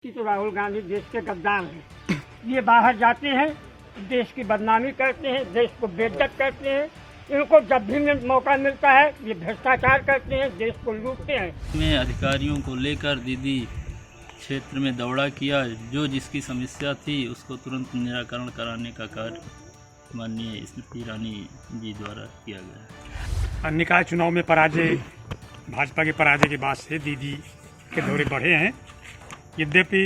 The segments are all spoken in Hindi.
तो राहुल गांधी देश के गद्दार हैं। ये बाहर जाते हैं, देश की बदनामी करते हैं, देश को बेइज्जत करते हैं। इनको जब भी मौका मिलता है ये भ्रष्टाचार करते हैं, देश को लूटते हैं। में अधिकारियों को लेकर दीदी क्षेत्र में दौरा किया, जो जिसकी समस्या थी उसको तुरंत निराकरण कराने का कार्य माननीय स्मृति ईरानी जी द्वारा किया गया। निकाय चुनाव में पराजय, भाजपा के पराजय के बाद से दीदी के दौरे बढ़े हैं। यद्यपि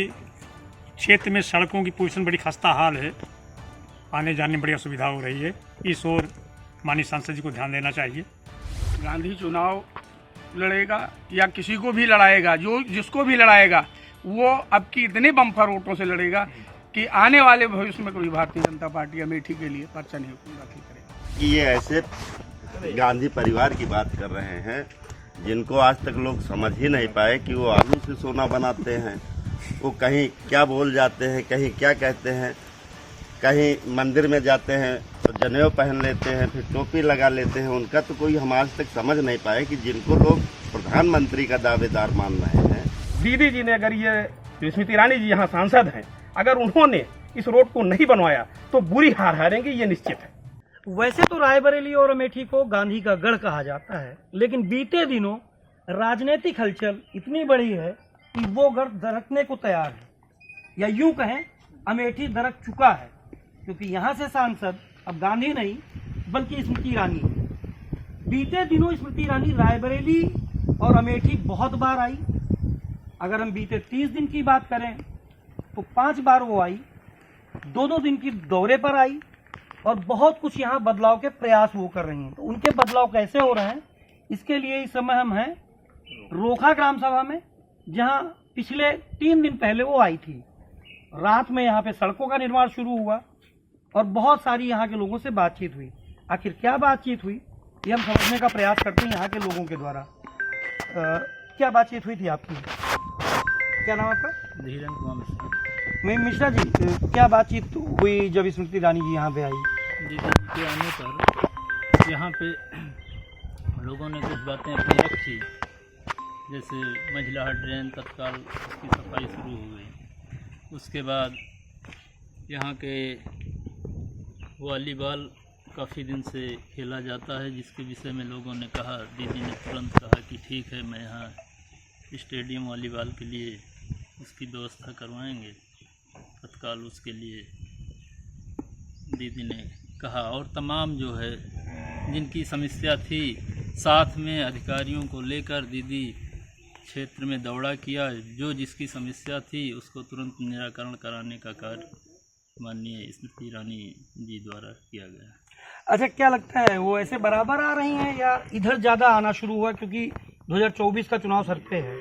क्षेत्र में सड़कों की पोजीशन बड़ी खस्ता हाल है, आने जाने में बड़ी असुविधा हो रही है। इस ओर माननीय सांसद जी को ध्यान देना चाहिए। गांधी चुनाव लड़ेगा या किसी को भी लड़ाएगा, जो जिसको भी लड़ाएगा वो अब की इतने बम्पर वोटों से लड़ेगा कि आने वाले भविष्य में कोई भारतीय जनता पार्टी अमेठी के लिए पर्चा नहीं दाखिल करेगा। कि ये ऐसे गांधी परिवार की बात कर रहे हैं जिनको आज तक लोग समझ ही नहीं पाए कि वो आलू से सोना बनाते हैं। वो कहीं क्या बोल जाते हैं, कहीं क्या कहते हैं, कहीं मंदिर में जाते हैं तो जनेऊ पहन लेते हैं, फिर टोपी लगा लेते हैं। उनका तो कोई हम आज तक समझ नहीं पाए कि जिनको लोग प्रधानमंत्री का दावेदार मान रहे हैं। दीदी जी ने, अगर ये स्मृति ईरानी जी यहाँ सांसद हैं, अगर उन्होंने इस रोड को नहीं बनवाया तो बुरी हार हारेंगे, ये निश्चित है। वैसे तो रायबरेली और अमेठी को गांधी का गढ़ कहा जाता है, लेकिन बीते दिनों राजनीतिक हलचल इतनी बड़ी है कि वो गढ़ दरकने को तैयार है, या यूं कहें अमेठी दरक चुका है, क्योंकि यहाँ से सांसद अब गांधी नहीं बल्कि स्मृति ईरानी है। बीते दिनों स्मृति ईरानी रायबरेली और अमेठी बहुत बार आई। अगर हम बीते 30 दिन की बात करें तो 5 बार वो आई, 2-2 दिन की दौरे पर आई और बहुत कुछ यहाँ बदलाव के प्रयास वो कर रही हैं। तो उनके बदलाव कैसे हो रहे हैं, इसके लिए इस समय हम हैं रोखा ग्राम सभा में, जहाँ पिछले 3 दिन पहले वो आई थी। रात में यहाँ पे सड़कों का निर्माण शुरू हुआ और बहुत सारी यहाँ के लोगों से बातचीत हुई। आखिर क्या बातचीत हुई ये हम समझने का प्रयास करते हैं यहाँ के लोगों के द्वारा। क्या बातचीत हुई थी आपकी? क्या नाम आपका? धीरेन्द्र कुमार मिश्रा। मैं मिश्रा जी, क्या बातचीत हुई जब स्मृति ईरानी जी यहाँ पे आई? दीदी के आने पर यहाँ पे लोगों ने कुछ बातें अपनी रखी, जैसे महिला ड्रेन तत्काल उसकी सफाई शुरू हो गई। उसके बाद यहाँ के वॉलीबॉल काफ़ी दिन से खेला जाता है, जिसके विषय में लोगों ने कहा, दीदी ने तुरंत कहा कि ठीक है, मैं यहाँ स्टेडियम वॉलीबॉल के लिए उसकी व्यवस्था करवाएंगे। तत्काल उसके लिए दीदी ने कहा, और तमाम जो है जिनकी समस्या थी, साथ में अधिकारियों को लेकर दीदी क्षेत्र में दौरा किया, जो जिसकी समस्या थी उसको तुरंत निराकरण कराने का कार्य माननीय स्मृति ईरानी जी द्वारा किया गया। अच्छा, क्या लगता है वो ऐसे बराबर आ रही हैं या इधर ज़्यादा आना शुरू हुआ, क्योंकि 2024 का चुनाव सर पे है?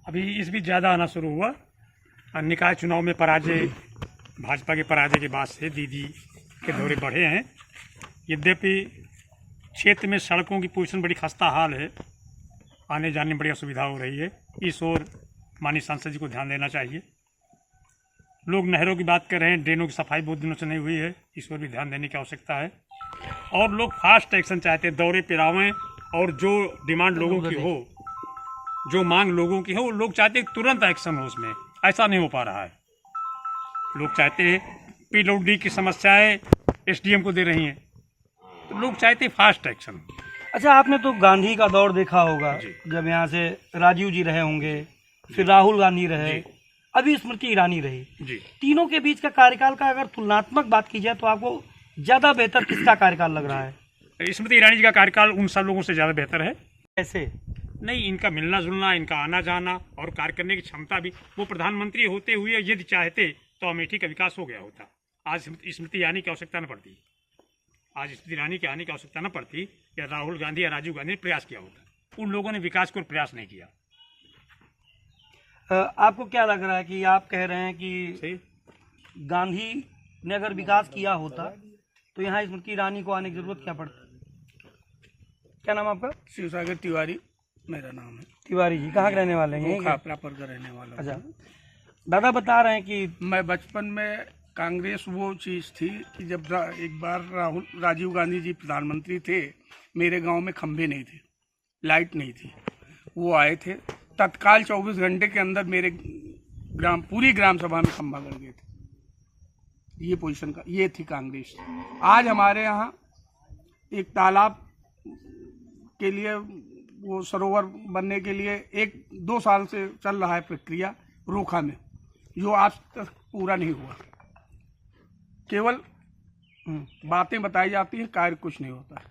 अभी इस बीच ज़्यादा आना शुरू हुआ। निकाय चुनाव में पराजय, भाजपा के पराजय के बाद से दीदी के दौरे बढ़े हैं। यद्यपि क्षेत्र में सड़कों की पोजीशन बड़ी खस्ता हाल है, आने जाने में बड़ी असुविधा हो रही है। इस ओर माननीय सांसद जी को ध्यान देना चाहिए। लोग नहरों की बात कर रहे हैं, ड्रेनों की सफाई बहुत दिनों से नहीं हुई है, इस ओर भी ध्यान देने की आवश्यकता है। और लोग फास्ट एक्शन चाहते हैं, दौरे पिरावें और जो डिमांड लोगों की हो, जो मांग लोगों की हो, लोग चाहते हैं तुरंत एक्शन हो उसमें। ऐसा नहीं हो पा रहा है। लोग चाहते हैं, पीडब्ल्यूडी की समस्याएं एसडीएम को दे रही हैं, तो लोग चाहते हैं फास्ट एक्शन। अच्छा, आपने तो गांधी का दौर देखा होगा, जब यहाँ से राजीव जी रहे होंगे, फिर राहुल गांधी रहे, अभी स्मृति ईरानी रही जी। तीनों के बीच का कार्यकाल का अगर तुलनात्मक बात की जाए तो आपको ज्यादा बेहतर किसका कार्यकाल लग रहा है? स्मृति ईरानी जी का कार्यकाल उन सब लोगों से ज़्यादा बेहतर है। कैसे? नहीं, इनका मिलना जुलना, इनका आना जाना और कार्य करने की क्षमता भी, वो प्रधानमंत्री होते हुए यदि चाहते तो अमेठी का विकास हो गया होता। आज स्मृति ईरानी की आवश्यकता न पड़ती, आज स्मृति ईरानी के आने की आवश्यकता न पड़ती, या राहुल गांधी या राजीव गांधी ने प्रयास किया होता। उन लोगों ने विकास को प्रयास नहीं किया। आपको क्या लग रहा है कि आप कह रहे हैं कि गांधी ने अगर विकास किया होता तो यहाँ स्मृति ईरानी को आने की जरूरत क्या पड़ती? क्या नाम आपका? शिवसागर तिवारी मेरा नाम है। तिवारी जी कहाँ के रहने वाले हैं? प्रॉपर का रहने वाला। अच्छा, दादा बता रहे हैं कि मैं बचपन में कांग्रेस वो चीज़ थी कि जब एक बार राजीव गांधी जी प्रधानमंत्री थे, मेरे गांव में खंभे नहीं थे, लाइट नहीं थी, वो आए थे, तत्काल 24 घंटे के अंदर मेरे पूरी ग्राम सभा में खंभा गड़ गए थे। ये पोजीशन का ये थी कांग्रेस। आज हमारे यहाँ एक तालाब के लिए वो सरोवर बनने के लिए 1-2 साल से चल रहा है प्रक्रिया रोखा में, जो आज तक पूरा नहीं हुआ। केवल बातें बताई जाती हैं, कार्य कुछ नहीं होता है।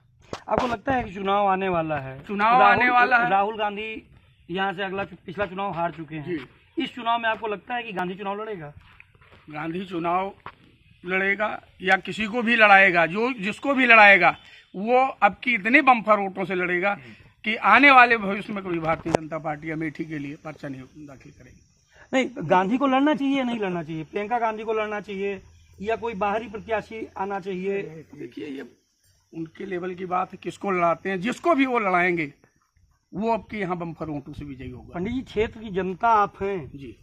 आपको लगता है कि चुनाव आने वाला है? चुनाव आने वाला है। राहुल गांधी यहाँ से पिछला चुनाव हार चुके हैं। इस चुनाव में आपको लगता है कि गांधी चुनाव लड़ेगा? गांधी चुनाव लड़ेगा या किसी को भी लड़ाएगा, जो जिसको भी लड़ाएगा वो अब की इतने बम्पर वोटों से लड़ेगा कि आने वाले भविष्य में कोई भारतीय जनता पार्टी अमेठी के लिए पर्चा नहीं दाखिल करेगी। नहीं, गांधी को लड़ना चाहिए या नहीं लड़ना चाहिए? प्रियंका गांधी को लड़ना चाहिए या कोई बाहरी प्रत्याशी आना चाहिए? देखिए, ये उनके लेवल की बात है, किसको लड़ाते हैं। जिसको भी वो लड़ाएंगे वो अब के यहाँ बम्पर वोटों से विजयी होगा। पंडित जी, क्षेत्र की जनता आप हैं जी,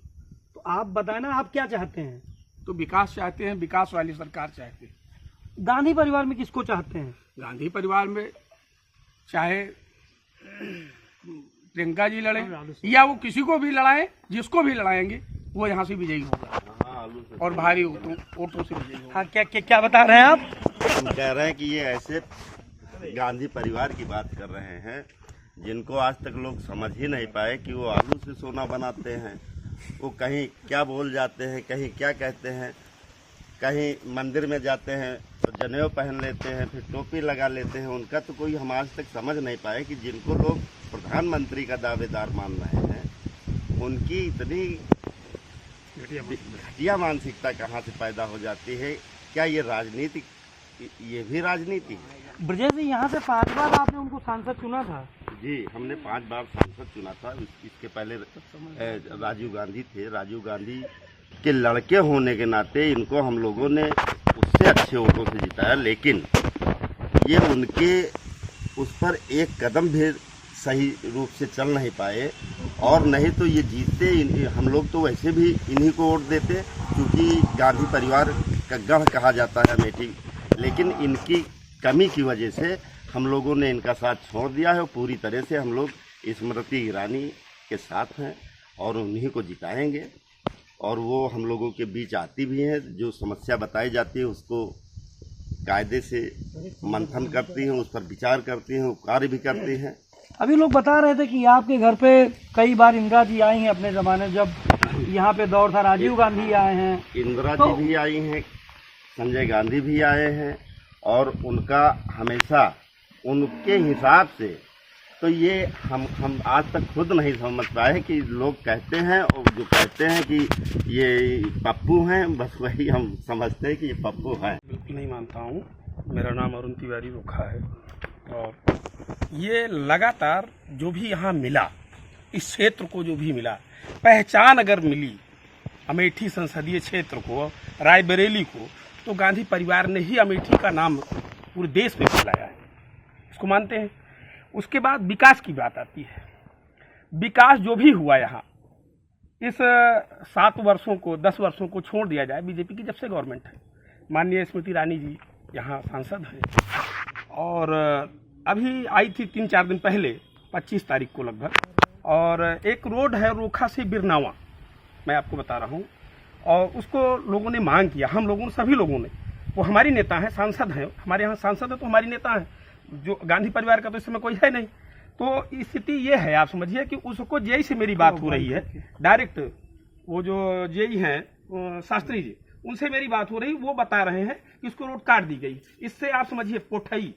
तो आप बताएं ना, आप क्या चाहते हैं? तो विकास चाहते हैं, विकास वाली सरकार चाहते हैं। गांधी परिवार में किसको चाहते हैं? गांधी परिवार में चाहे प्रियंका जी लड़े या वो किसी को भी लड़ाए, जिसको भी लड़ाएंगे वो यहाँ से विजयी होगा और भारी वोटों से विजयी होगा। हाँ, क्या बता रहे हैं आप? हम कह रहे हैं कि ये ऐसे गांधी परिवार की बात कर रहे हैं जिनको आज तक लोग समझ ही नहीं पाए कि वो आलू से सोना बनाते हैं। वो कहीं क्या बोल जाते हैं, कहीं क्या कहते हैं, कहीं मंदिर में जाते हैं तो जनेऊ पहन लेते हैं, फिर टोपी लगा लेते हैं। उनका तो कोई हम आज तक समझ नहीं पाए कि जिनको लोग प्रधानमंत्री का दावेदार मान रहे हैं उनकी इतनी घटिया मानसिकता कहाँ से पैदा हो जाती है। क्या ये राजनीति, ये भी राजनीति है? ब्रजेश जी, यहाँ से 5 बार आपने उनको सांसद चुना था। जी, हमने 5 बार सांसद चुना था। इसके पहले राजीव गांधी थे। राजीव गांधी के लड़के होने के नाते इनको हम लोगों ने उससे अच्छे वोटों से जिताया, लेकिन ये उनके उस पर एक कदम भी सही रूप से चल नहीं पाए। और नहीं तो ये जीतते, हम लोग तो वैसे भी इन्हीं को वोट देते क्योंकि गांधी परिवार का गढ़ कहा जाता है अमेठी। लेकिन इनकी कमी की वजह से हम लोगों ने इनका साथ छोड़ दिया है। पूरी तरह से हम लोग स्मृति ईरानी के साथ हैं और उन्हीं को जिताएंगे। और वो हम लोगों के बीच आती भी हैं, जो समस्या बताई जाती है उसको कायदे से मंथन करती हैं, उस पर विचार करती हैं, कार्य भी करती हैं। अभी लोग बता रहे थे कि आपके घर पे कई बार इंदिरा जी आई हैं अपने ज़माने, जब यहाँ पे दौर था। राजीव गांधी आए हैं, इंदिरा जी भी आई हैं, संजय गांधी भी आए हैं। और उनका हमेशा उनके हिसाब से तो ये हम आज तक खुद नहीं समझ पाए कि लोग कहते हैं और जो कहते हैं कि ये पप्पू हैं, बस वही हम समझते हैं कि ये पप्पू हैं। बिल्कुल नहीं मानता हूँ। मेरा नाम अरुण तिवारी रोखा है और ये लगातार जो भी यहाँ मिला, इस क्षेत्र को जो भी मिला, पहचान अगर मिली अमेठी संसदीय क्षेत्र को, रायबरेली को, तो गांधी परिवार ने ही अमेठी का नाम पूरे देश में फैलाया है। इसको मानते हैं। उसके बाद विकास की बात आती है। विकास जो भी हुआ यहाँ, इस 7 वर्षों को 10 वर्षों को छोड़ दिया जाए, बीजेपी की जब से गवर्नमेंट है, माननीय स्मृति ईरानी जी यहाँ सांसद हैं और अभी आई थी 3-4 दिन पहले, 25 तारीख को लगभग। और एक रोड है रोखा से बिरनावा, मैं आपको बता रहा हूँ, और उसको लोगों ने मांग किया, हम लोगों ने, सभी लोगों ने। वो हमारी नेता हैं, सांसद हैं, हमारे यहाँ सांसद है तो हमारी नेता हैं। जो गांधी परिवार का तो इस समय कोई है नहीं। तो स्थिति ये है, आप समझिए कि उसको जेई से मेरी बात हो रही है डायरेक्ट। वो जो जेई हैं शास्त्री जी, उनसे मेरी बात हो रही, वो बता रहे हैं कि उसको रोड काट दी गई। इससे आप समझिए पोठई,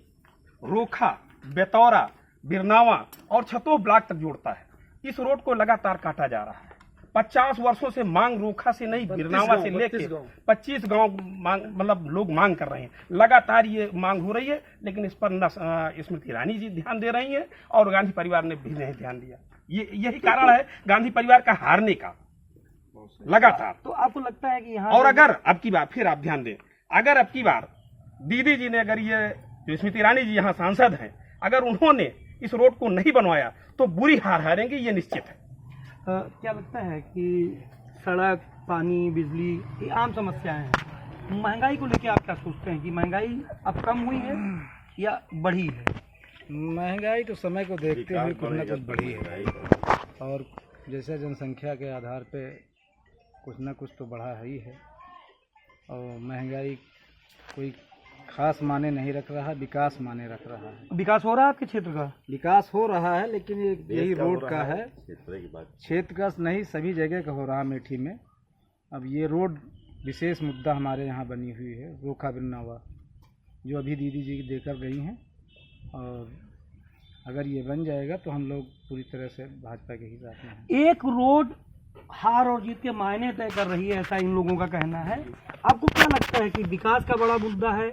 रोखा, बेतौरा, बिरनावा और छतो ब्लॉक तक जोड़ता है। इस रोड को लगातार काटा जा रहा है। 50 वर्षों से मांग रोखा से नहीं, बिरनावा से लेके 25 गांव मांग, मतलब लोग मांग कर रहे हैं। लगातार ये मांग हो रही है, लेकिन इस पर न स्मृति ईरानी जी ध्यान दे रही हैं और गांधी परिवार ने भी नहीं ध्यान दिया। यही कारण है गांधी परिवार का हारने का लगातार। तो आपको लगता है कि यहाँ, और अगर अब की बार, फिर आप ध्यान दें, अगर अब की बार दीदी जी ने, अगर ये जो स्मृति ईरानी जी यहाँ सांसद हैं, अगर उन्होंने इस रोड को नहीं बनवाया तो बुरी हार हारेंगे, ये निश्चित है। क्या लगता है कि सड़क, पानी, बिजली, ये आम समस्याएं हैं। महंगाई को लेकर आप क्या सोचते हैं कि महंगाई अब कम हुई है या बढ़ी है? महंगाई तो समय को देखते हुए कुछ न कुछ बढ़ी है और जैसे जनसंख्या के आधार पे कुछ ना कुछ तो बढ़ा ही है। और महंगाई कोई खास माने नहीं रख रहा, विकास माने रख रहा है। विकास हो रहा है आपके क्षेत्र का? विकास हो रहा है, लेकिन ये यही रोड का है, क्षेत्र की बात क्षेत्र का नहीं, सभी जगह का हो रहा है अमेठी में। अब ये रोड विशेष मुद्दा हमारे यहाँ बनी हुई है, रोखा बिरनावा, जो अभी दीदी जी देकर गई हैं। और अगर ये बन जाएगा तो हम लोग पूरी तरह से भाजपा के ही साथ में हैं। एक रोड हार और जीत के मायने तय कर रही है, ऐसा इन लोगों का कहना है। आपको क्या लगता है कि विकास का बड़ा मुद्दा है,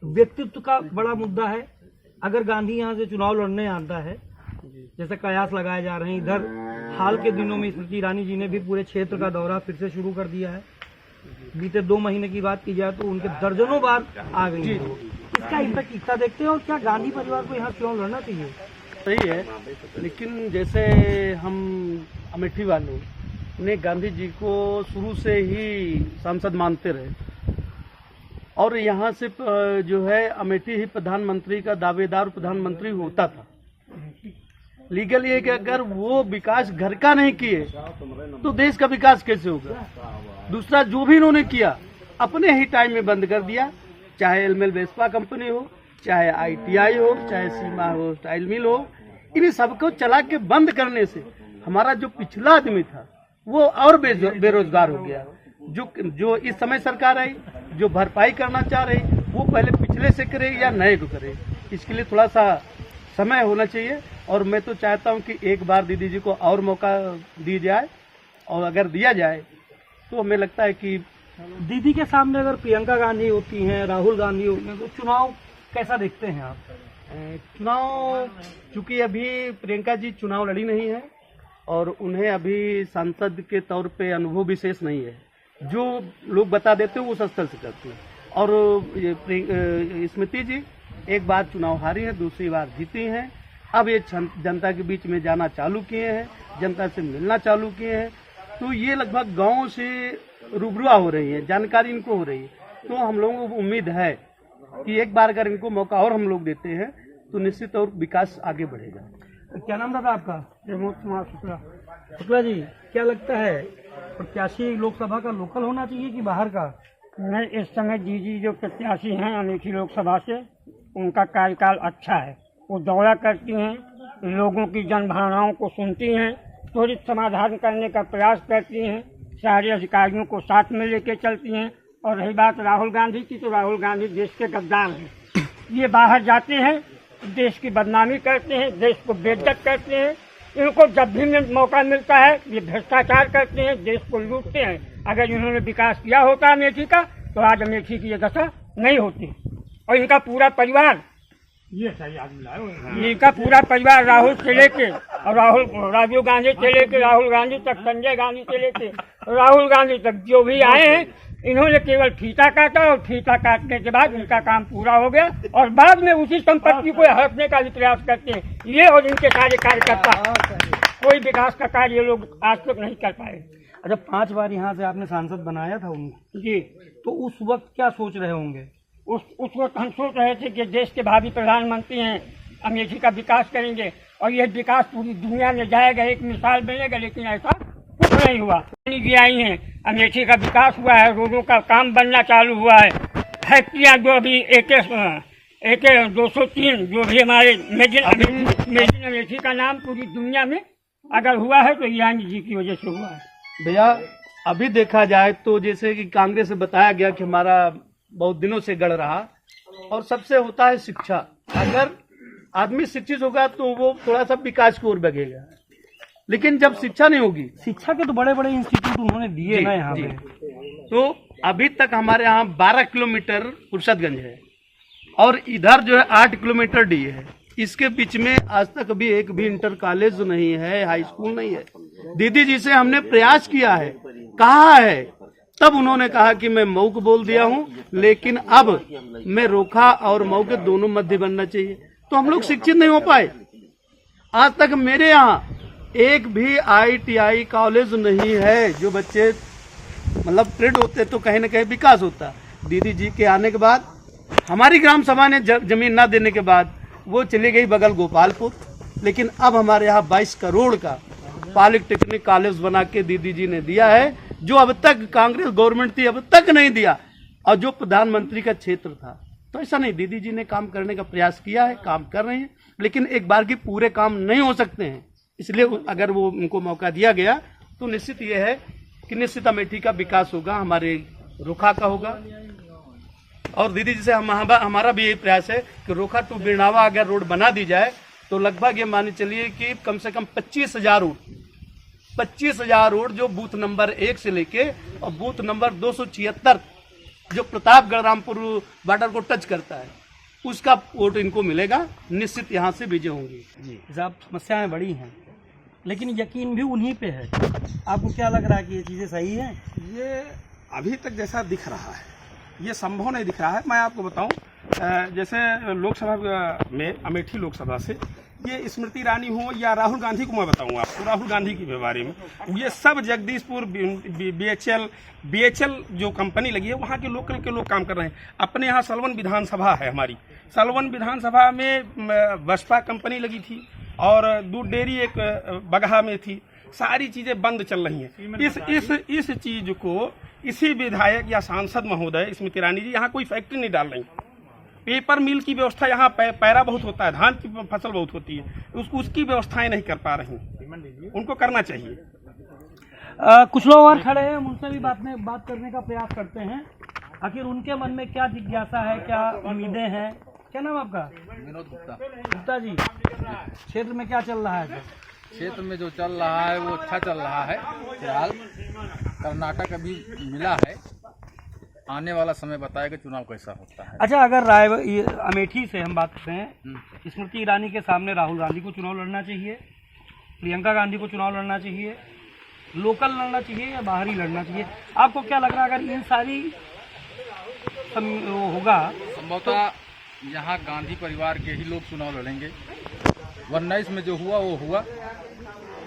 व्यक्तित्व का बड़ा मुद्दा है? अगर गांधी यहाँ से चुनाव लड़ने आता है, जैसे कयास लगाए जा रहे हैं, इधर हाल के दिनों में स्मृति ईरानी जी ने भी पूरे क्षेत्र का दौरा फिर से शुरू कर दिया है। बीते 2 महीने की बात की जाए तो उनके दर्जनों बार आ गई है। इसका इम्पैक्ट कितना देखते हैं और क्या गांधी परिवार को यहाँ चुनाव लड़ना चाहिए? सही है, लेकिन जैसे हम अमेठी वालों ने गांधी जी को शुरू से ही सांसद मानते रहे और यहाँ से जो है अमेठी ही प्रधानमंत्री का दावेदार प्रधानमंत्री होता था। लीगल ये कि अगर वो विकास घर का नहीं किए तो देश का विकास कैसे होगा? दूसरा, जो भी इन्होंने किया अपने ही टाइम में बंद कर दिया, चाहे एलमेल वेस्पा कंपनी हो, चाहे ITI हो, चाहे सीमा हो, स्टाइल मिल हो, इन सबको चला के बंद करने से हमारा जो पिछला आदमी था वो और बेरोजगार हो गया। जो इस समय सरकार आई, जो भरपाई करना चाह रही, वो पहले पिछले से करे या नए को करे। इसके लिए थोड़ा सा समय होना चाहिए और मैं तो चाहता हूं कि एक बार दीदी जी को और मौका दी जाए, और अगर दिया जाए तो हमें लगता है कि दीदी के सामने अगर प्रियंका गांधी होती हैं, राहुल गांधी होती हैं, तो चुनाव कैसा देखते हैं आप? चुनाव, चूंकि अभी प्रियंका जी चुनाव लड़ी नहीं है और उन्हें अभी सांसद के तौर पे अनुभव विशेष नहीं है। जो लोग बता देते हैं वो सस्तर से करते हैं। और ये स्मृति जी एक बार चुनाव हारी है, दूसरी बार जीती हैं। अब ये जनता के बीच में जाना चालू किए हैं, जनता से मिलना चालू किए हैं, तो ये लगभग गाँव से रूबरू हो रही है, जानकारी इनको हो रही है। तो हम लोगों को उम्मीद है कि एक बार अगर इनको मौका और हम लोग देते हैं तो निश्चित और विकास आगे बढ़ेगा। क्या नाम था आपका? प्रमोद कुमार शुक्ला। शुक्ला जी, क्या लगता है प्रत्याशी लोकसभा का लोकल होना चाहिए कि बाहर का? नहीं, इस समय दीदी जो प्रत्याशी हैं अमेठी लोकसभा से, उनका कार्यकाल अच्छा है। वो दौरा करती हैं, लोगों की जनभावनाओं को सुनती हैं, त्वरित समाधान करने का प्रयास करती हैं, सारे अधिकारियों को साथ में लेके चलती हैं। और रही बात राहुल गांधी की, तो राहुल गांधी देश के गद्दार हैं। ये बाहर जाते हैं, देश की बदनामी करते हैं, देश को बेइज्जत करते हैं। इनको जब भी मौका मिलता है ये भ्रष्टाचार करते हैं, देश को लूटते हैं। अगर इन्होंने विकास किया होता अमेठी का तो आज अमेठी की ये दशा नहीं होती। और इनका पूरा परिवार, ये सही आदमी, इनका पूरा परिवार राहुल से लेके और राजीव गांधी से लेके राहुल गांधी तक, संजय गांधी से लेके राहुल गांधी तक जो भी आए हैं, इन्होंने केवल फीता काटा और फीता काटने के बाद इनका काम पूरा हो गया और बाद में उसी संपत्ति को हड़पने का भी प्रयास करते हैं। ये और इनके सारे कार्यकर्ता कोई विकास का कार्य ये लोग आज तक नहीं कर पाए। अच्छा, 5 बार यहाँ से आपने सांसद बनाया था उनको जी, तो उस वक्त क्या सोच रहे होंगे? उस वक्त हम सोच रहे थे कि देश के भावी प्रधानमंत्री हैं, अमेठी का विकास करेंगे और यह विकास पूरी दुनिया में जाएगा, एक मिसाल बनेगा। लेकिन ऐसा कुछ नहीं हुआ। जी आई हैं, अमेठी का विकास हुआ है, रोडों का काम बनना चालू हुआ है, फैक्ट्रियाँ जो अभी AK 203 जो भी हमारे मेड इन अमेठी का नाम पूरी दुनिया में अगर हुआ है तो ईरानी जी की वजह से हुआ है। भैया, अभी देखा जाए तो जैसे कि कांग्रेस से बताया गया कि हमारा बहुत दिनों से गढ़ रहा, और सबसे होता है शिक्षा। अगर आदमी शिक्षित होगा तो वो थोड़ा सा विकास की ओर बढ़ेगा, लेकिन जब शिक्षा नहीं होगी, शिक्षा के तो बड़े बड़े इंस्टीट्यूट उन्होंने दिए ना यहाँ पे, तो अभी तक हमारे यहाँ 12 किलोमीटर फुर्सतगंज है और इधर जो है 8 किलोमीटर डी है। इसके बीच में आज तक अभी एक भी इंटर कॉलेज नहीं है, हाई स्कूल नहीं है। दीदी जी से हमने प्रयास किया है, कहा है, तब उन्होंने कहा कि मैं मऊ को बोल दिया हूँ, लेकिन अब मैं रोखा और मऊ के दोनों मध्य बनना चाहिए। तो हम लोग शिक्षित नहीं हो पाए। आज तक मेरे यहाँ एक भी ITI कॉलेज नहीं है जो बच्चे मतलब ट्रेड होते तो कहीं न कहीं विकास होता। दीदी जी के आने के बाद हमारी ग्राम सभा ने जमीन ना देने के बाद वो चली गई बगल गोपालपुर, लेकिन अब हमारे यहाँ 22 करोड़ का पॉलिटेक्निक कॉलेज बना के दीदी जी ने दिया है, जो अब तक कांग्रेस गवर्नमेंट थी अब तक नहीं दिया, और जो प्रधानमंत्री का क्षेत्र था। तो ऐसा नहीं, दीदी जी ने काम करने का प्रयास किया है, काम कर रहे हैं, लेकिन एक बार की पूरे काम नहीं हो सकते हैं। इसलिए अगर वो उनको मौका दिया गया तो निश्चित ये है कि निश्चित अमेठी का विकास होगा, हमारे रोखा का होगा। और दीदी जी से हमारा भी यही प्रयास है कि रोखा टू बिरनावा अगर रोड बना दी जाए तो लगभग ये माने चलिए कि कम से कम 25,000 रोड जो बूथ नंबर 1 से लेके और बूथ नंबर 276 जो प्रतापगढ़ रामपुर बॉर्डर को टच करता है, उसका वोट इनको मिलेगा, निश्चित यहाँ से विजय होंगी। साहब समस्याएं बड़ी हैं, लेकिन यकीन भी उन्हीं पे है। आपको क्या लग रहा है कि ये चीजें सही हैं? ये अभी तक जैसा दिख रहा है ये संभव नहीं दिख रहा है। मैं आपको बताऊं, जैसे लोकसभा में अमेठी लोकसभा से ये स्मृति ईरानी हो या राहुल गांधी को, मैं बताऊं आपको राहुल गांधी के बारे में, ये सब जगदीशपुर बीएचएल जो कंपनी लगी है वहाँ के लोकल के लोग काम कर रहे हैं। अपने यहाँ सलवन विधानसभा है, हमारी सलवन विधानसभा में बसपा कंपनी लगी थी और दूध डेयरी एक बगहा में थी। सारी चीजें बंद चल रही हैं। इस चीज को इसी विधायक या सांसद महोदय स्मृति ईरानी जी यहाँ कोई फैक्ट्री नहीं डाल रही। पेपर मिल की व्यवस्था यहाँ पैरा बहुत होता है, धान की फसल बहुत होती है, उसकी व्यवस्थाएं नहीं कर पा रही, उनको करना चाहिए। कुछ लोग और खड़े हैं, उनसे भी बात करने का प्रयास करते हैं। आखिर उनके मन में क्या जिज्ञासा है, क्या उम्मीदें हैं? क्या नाम आपका? विनोद गुप्ता। गुप्ता जी, क्षेत्र में क्या चल रहा है? क्षेत्र में जो चल रहा है वो अच्छा चल रहा है। फिलहाल कर्नाटक अभी मिला है, आने वाला समय बताएगा चुनाव कैसा होता है। अच्छा, अगर अमेठी से हम बात करते हैं, स्मृति ईरानी के सामने राहुल गांधी को चुनाव लड़ना चाहिए, प्रियंका गांधी को चुनाव लड़ना चाहिए, लोकल लड़ना चाहिए या बाहरी लड़ना चाहिए? आपको क्या लग रहा है अगर इन सारी होगा? संभवतः यहाँ गांधी परिवार के ही लोग चुनाव लड़ेंगे, वरना इसमें जो हुआ वो हुआ।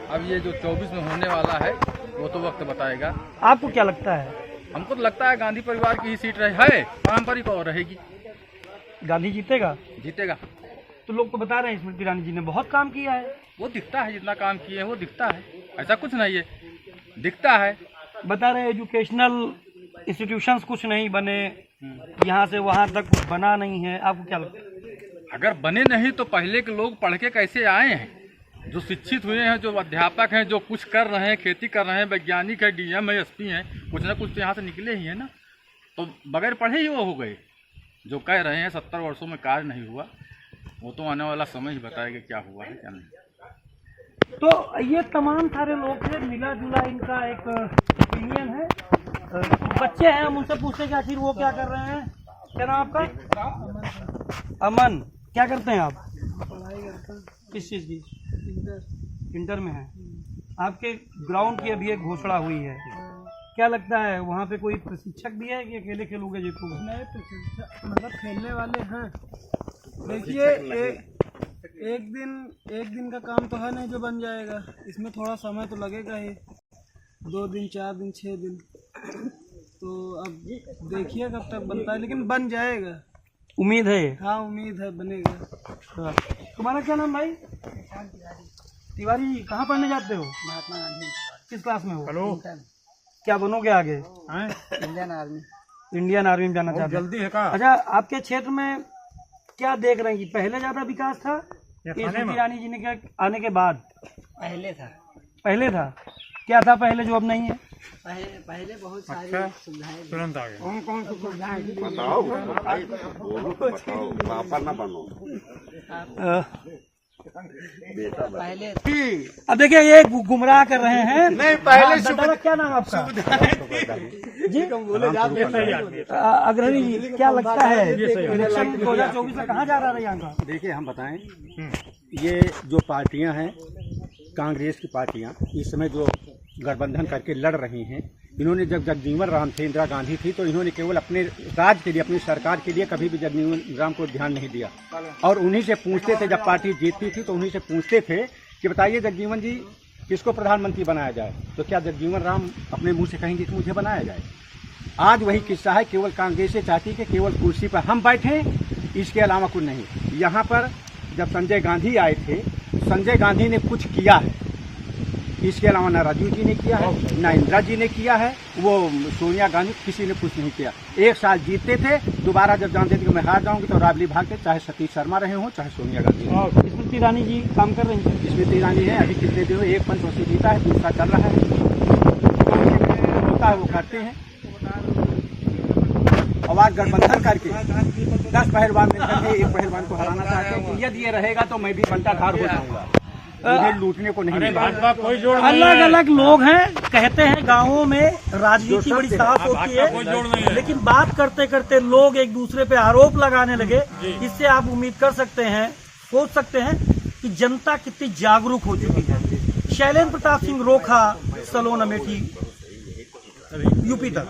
अब ये जो 24 में होने वाला है वो तो वक्त बताएगा। आपको क्या लगता है? हमको तो लगता है गांधी परिवार की ही सीट है, पारंपरिक और रहेगी। गांधी जीतेगा? जीतेगा। तो लोग तो बता रहे हैं स्मृति ईरानी जी ने बहुत काम किया है। वो दिखता है, जितना काम किए हैं वो दिखता है, ऐसा कुछ नहीं है, दिखता है। बता रहे एजुकेशनल इंस्टीट्यूशंस कुछ नहीं बने, यहाँ से वहाँ तक कुछ बना नहीं है। आपको क्या लगता है? अगर बने नहीं तो पहले के लोग पढ़ के कैसे आए हैं? जो शिक्षित हुए हैं, जो अध्यापक हैं, जो कुछ कर रहे हैं, खेती कर रहे हैं, वैज्ञानिक है, डीएम है, एसपी हैं, कुछ ना कुछ तो यहाँ से निकले ही है ना। तो बगैर पढ़े ही वो हो गए। जो कह रहे हैं 70 वर्षों में कार्य नहीं हुआ, वो तो आने वाला समय ही बताएगा क्या हुआ है क्या नहीं। तो ये तमाम सारे लोग थे, मिला जुला इनका एक ओपिनियन है। बच्चे हैं, हम उनसे पूछते हैं कि आखिर वो क्या कर रहे हैं। क्या नाम आपका? अमन। क्या करते हैं आप? पढ़ाई करते हैं। किस चीज़ की? इंटर में है। आपके ग्राउंड की अभी एक घोषणा हुई है, क्या लगता है वहाँ पे कोई प्रशिक्षक भी है कि अकेले खेलोगे जीतोगे? नहीं, प्रशिक्षक मतलब खेलने वाले हैं। देखिए, एक दिन का काम तो है नहीं जो बन जाएगा, इसमें थोड़ा समय तो लगेगा ही, 2 दिन 4 दिन 6 दिन। तो अब देखिए कब तक बनता है, लेकिन बन जाएगा। उम्मीद है? हाँ, उम्मीद है बनेगा। तुम्हारा क्या नाम भाई? तिवारी। कहाँ पढ़ने जाते हो? महात्मा गांधी। किस क्लास में हो? हेलो। क्या बनोगे आगे? Indian army. इंडियन आर्मी में जाना चाहते हैं? जल्दी है का? अच्छा, आपके क्षेत्र में क्या देख रहे हैं कि पहले ज्यादा विकास था स्मृति ईरानी जी ने आने के बाद? पहले था। क्या था पहले जो अब नहीं है? पहले बहुत सारी सुविधाएं। तुरंत आ गए। कौन सी सुविधाएं? बताओ बताओ, पापा ना बनो बेटा। पहले अब देखिए ये गुमराह कर रहे हैं। नहीं, पहले दादा क्या नाम आपका? जी अग्रणी जी, क्या लगता है इलेक्शन 2024 में कहाँ जा रहा है यहाँ का? देखिए, हम बताएं, ये जो पार्टियां हैं, कांग्रेस की पार्टियां इस समय जो गठबंधन करके लड़ रही हैं, इन्होंने जब जगजीवन राम थे, इंदिरा गांधी थी, तो इन्होंने केवल अपने राज्य के लिए, अपनी सरकार के लिए कभी भी जगजीवन राम को ध्यान नहीं दिया। और उन्हीं से पूछते थे, जब पार्टी जीतती थी तो उन्हीं से पूछते थे कि बताइए जगजीवन जी किसको प्रधानमंत्री बनाया जाए, तो क्या जगजीवन राम अपने मुंह से कहेंगे कि मुझे बनाया जाए? आज वही किस्सा है, केवल कांग्रेस चाहती कि केवल कुर्सी पर हम बैठें, इसके अलावा कुछ नहीं। यहाँ पर जब संजय गांधी आए थे, संजय गांधी ने कुछ किया है, इसके अलावा न राजीव जी ने किया है, न इंदिरा जी ने किया है, वो सोनिया गांधी, किसी ने कुछ नहीं किया। 1 साल जीतते थे, दोबारा जब जानते थे कि मैं हार जाऊंगी तो राबली भागते, चाहे सतीश शर्मा रहे हों चाहे सोनिया गांधी और स्मृति ईरानी जी काम कर रही हैं। स्मृति ईरानी है, अभी कितने दिन 1 पंच जीता है, दूसरा चल रहा है, होता है वो करते हैं। और आज गठबंधन करके 10 पहलवान मिलकर के 1 पहलवान को हराना चाहते हैं कि यदि ये रहेगा तो मैं भी बंटाधार हो जाऊंगा, मुझे लूटने को नहीं मिलेगा। अलग अलग लोग हैं, कहते हैं गांवों में राजनीति बड़ी साफ होती है, लेकिन बात करते करते लोग एक दूसरे पे आरोप लगाने लगे। इससे आप उम्मीद कर सकते हैं, सोच सकते हैं कि जनता कितनी जागरूक हो चुकी है। शैलेंद्र प्रताप सिंह रोखा, सलोन अमेठी, यूपी तक।